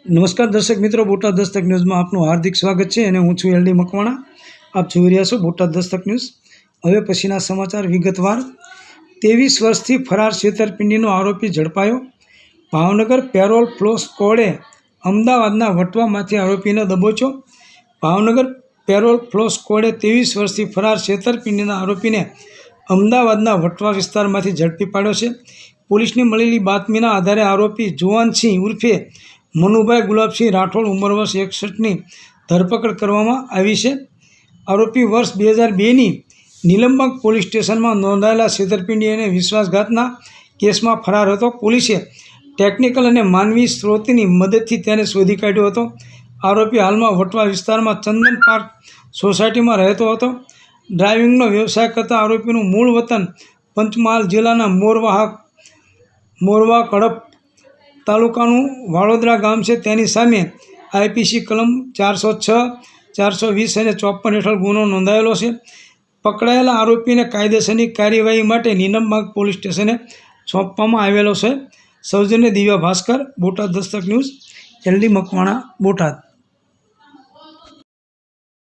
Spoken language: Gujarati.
નમસ્કાર દર્શક મિત્રો, બોટાદ દસ્તક ન્યૂઝમાં આપનું હાર્દિક સ્વાગત છે અને હું છું એલડી મકવાણા। આપ જોઈ રહ્યા છો બોટાદ દસ્તક ન્યૂઝ। હવે પછીના સમાચાર વિગતવાર। 23 વર્ષથી ફરાર છેતરપિંડીનો આરોપી ઝડપાયો। ભાવનગર પેરોલ ફ્લો સ્ક્વોડે અમદાવાદના વટવામાંથી આરોપીને દબોચ્યો। ભાવનગર પેરોલ ફ્લો સ્ક્વોડે 23 વર્ષથી ફરાર છેતરપિંડીના આરોપીને અમદાવાદના વટવા વિસ્તારમાંથી ઝડપી પાડ્યો છે। પોલીસને મળેલી બાતમીના આધારે આરોપી જુવાનસિંહ ઉર્ફે મનુભાઈ ગુલાબસિંહ રાઠોડ ઉંમર વર્ષ 61ની ધરપકડ કરવામાં આવી છે। આરોપી વર્ષ 2002ની નીલમબાગ પોલીસ સ્ટેશનમાં નોંધાયેલા છેતરપિંડી અને વિશ્વાસઘાતના કેસમાં ફરાર હતો। પોલીસે ટેકનિકલ અને માનવી સ્ત્રોતની મદદથી તેને શોધી કાઢ્યો હતો। આરોપી હાલમાં વટવા વિસ્તારમાં ચંદન પાર્ક સોસાયટીમાં રહેતો હતો। ડ્રાઇવિંગનો વ્યવસાય કરતા આરોપીનું મૂળ વતન પંચમહાલ જિલ્લાના મોરવા કડપ તાલુકાનું વાળોદરા ગામ છે। તેની સામે આઈપીસી કલમ 406, 420 અને 54 હેઠળ ગુનો નોંધાયેલો છે। પકડાયેલા આરોપીને કાયદેસરની કાર્યવાહી માટે નીલમબાગ પોલીસ સ્ટેશને સોંપવામાં આવેલો છે। સૌજન્ય દિવ્યા ભાસ્કર, બોટાદ દસ્તક ન્યૂઝ, એલડી મકવાણા, બોટાદ।